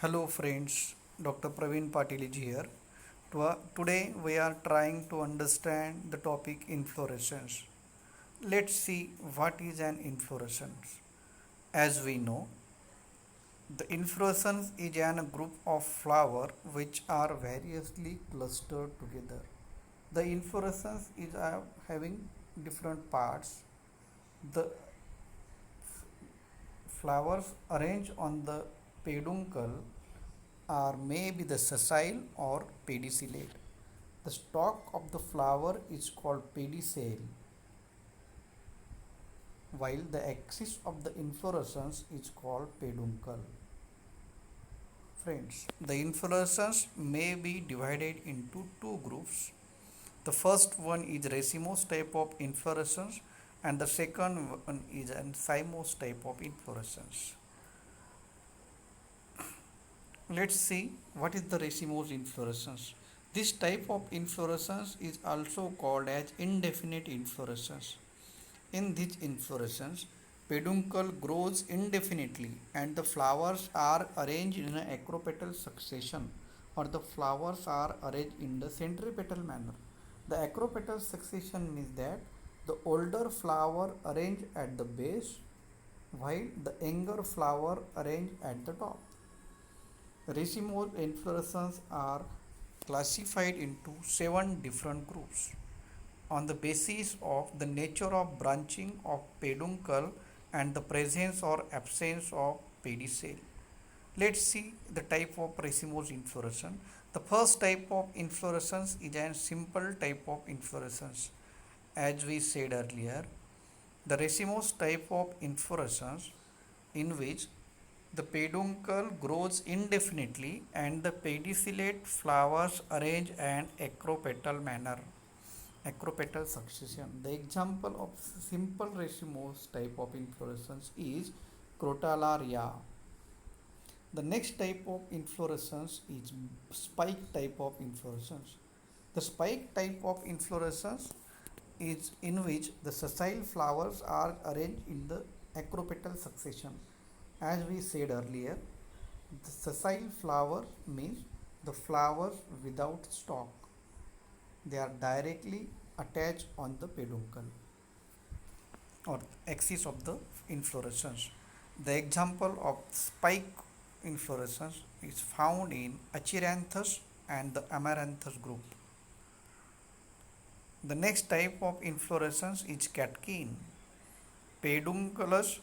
Hello friends, Dr. Praveen Patil is here. Today we are trying to understand the topic inflorescence. Let's see what is an inflorescence. As we know, the inflorescence is a group of flowers which are variously clustered together. The inflorescence is having different parts. The flowers arranged on the peduncle are maybe the sessile or pedicellate. The stalk of the flower is called pedicel, while the axis of the inflorescence is called peduncle. Friends, the inflorescence may be divided into two groups. The first one is racemose type of inflorescence, and the second one is an cymose type of inflorescence. Let's see what is the racemose inflorescence. This type of inflorescence is also called as indefinite inflorescence. In this inflorescence, peduncle grows indefinitely and the flowers are arranged in an acropetal succession, or the flowers are arranged in the centripetal manner. The acropetal succession means that the older flower arranged at the base while the younger flower arranged at the top. Racemose inflorescences are classified into seven different groups on the basis of the nature of branching of peduncle and the presence or absence of pedicel. Let's see the type of racemose inflorescence. The first type of inflorescence is a simple type of inflorescence. As we said earlier, the racemose type of inflorescence in which the peduncle grows indefinitely and the pedicellate flowers arrange an acropetal manner. Acropetal succession. The example of simple racemose type of inflorescence is Crotalaria. The next type of inflorescence is spike type of inflorescence. The spike type of inflorescence is in which the sessile flowers are arranged in the acropetal succession. As we said earlier, the sessile flower means the flowers without stalk. They are directly attached on the peduncle or axis of the inflorescence. The example of spike inflorescence is found in Achyranthes and the Amaranthus group. The next type of inflorescence is catkin. Pedunculous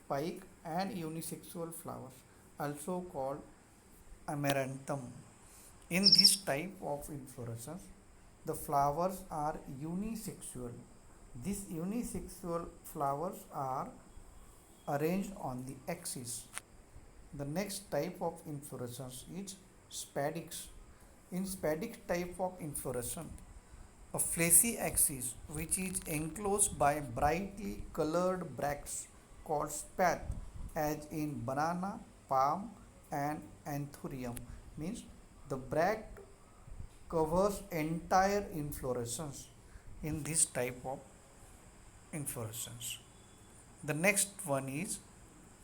spike and unisexual flowers, also called amaranthum. In this type of inflorescence, the flowers are unisexual. These unisexual flowers are arranged on the axis. The next type of inflorescence is spadix. In spadix type of inflorescence, a fleshy axis which is enclosed by brightly colored bracts called spathe, as in banana, palm, and anthurium, means the bract covers entire inflorescence in this type of inflorescence. The next one is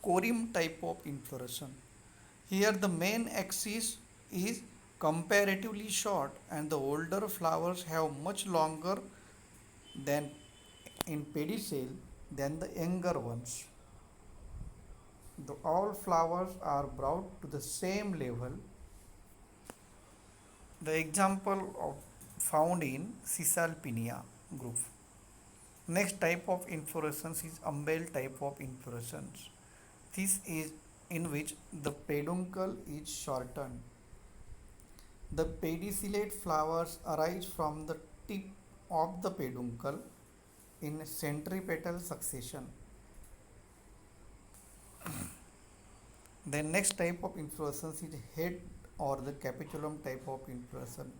corium type of inflorescence. Here the main axis is comparatively short and the older flowers have much longer than in pedicel than the younger ones. All flowers are brought to the same level. The example of found in Cisalpinia group. Next type of inflorescence is umbel type of inflorescence. This is in which the peduncle is shortened. The pedicellate flowers arise from the tip of the peduncle in centripetal succession. The next type of inflorescence is head or the capitulum type of inflorescence.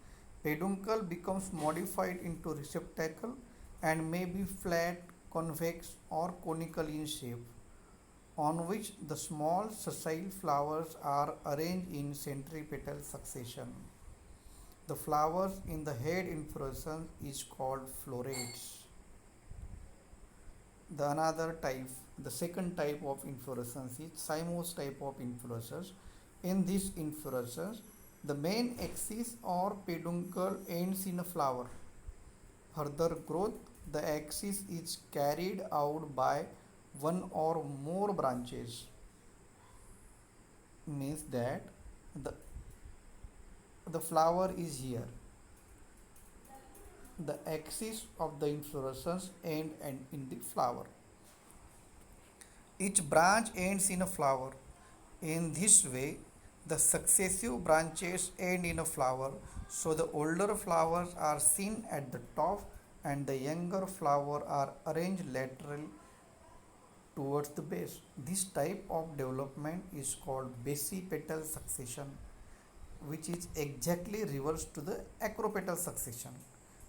Peduncle becomes modified into receptacle and may be flat, convex, or conical in shape, on which the small sessile flowers are arranged in centripetal succession. The flowers in the head inflorescence is called florets. The another type, the second type of inflorescence is cymose type of inflorescence. In this inflorescence, the main axis or peduncle ends in a flower. Further growth, the axis is carried out by one or more branches. Means that the, the flower is here. The axis of the inflorescence end and in the flower. Each branch ends in a flower. In this way, the successive branches end in a flower, so the older flowers are seen at the top and the younger flowers are arranged lateral towards the base. This type of development is called basipetal succession, which is exactly reverse to the acropetal succession.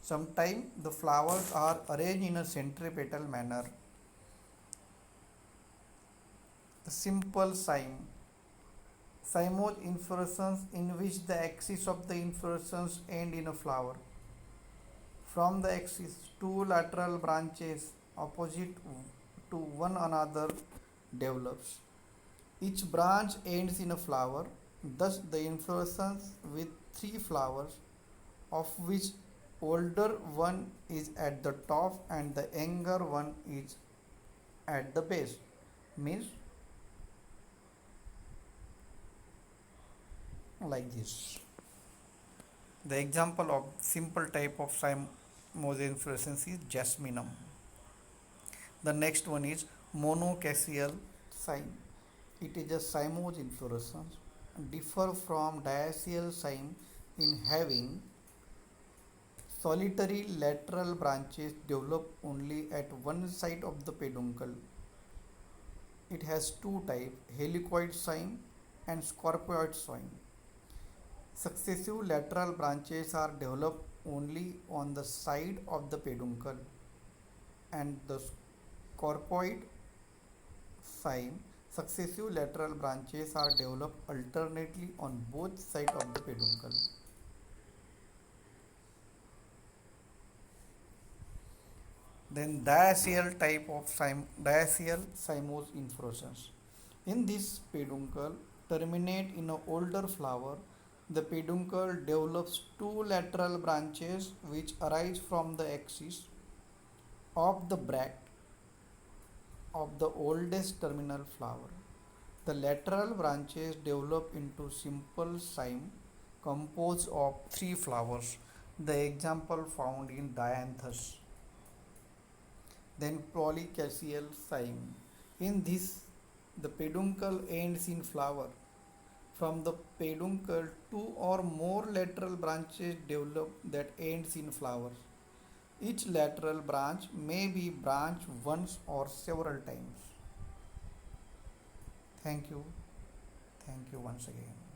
Sometimes the flowers are arranged in a centripetal manner. The simple cyme. Cymose inflorescence in which the axis of the inflorescence end in a flower. From the axis, two lateral branches opposite to one another develops. Each branch ends in a flower. Thus, the inflorescence with three flowers, of which older one is at the top and the younger one is at the base, means like this. The example of simple type of cymose inflorescence is jasminum. The next one is monocaseal cyme. It is a cymose inflorescence, differ from dioecious cyme in having solitary lateral branches develop only at one side of the peduncle. It has two types, helicoid cyme and scorpioid cyme. Successive lateral branches are developed only on the side of the peduncle, and the scorpioid cyme successive lateral branches are developed alternately on both sides of the peduncle. Then dioecial type of dioecial cymose inflorescence. In this peduncle terminate in an older flower. The peduncle develops two lateral branches which arise from the axis of the bract of the oldest terminal flower. The lateral branches develop into simple cyme composed of three flowers. The example found in Dianthus. Then polycaseal cyme. In this, the peduncle ends in flower. From the peduncle, two or more lateral branches develop that ends in flowers. Each lateral branch may be branched once or several times. Thank you. Thank you once again.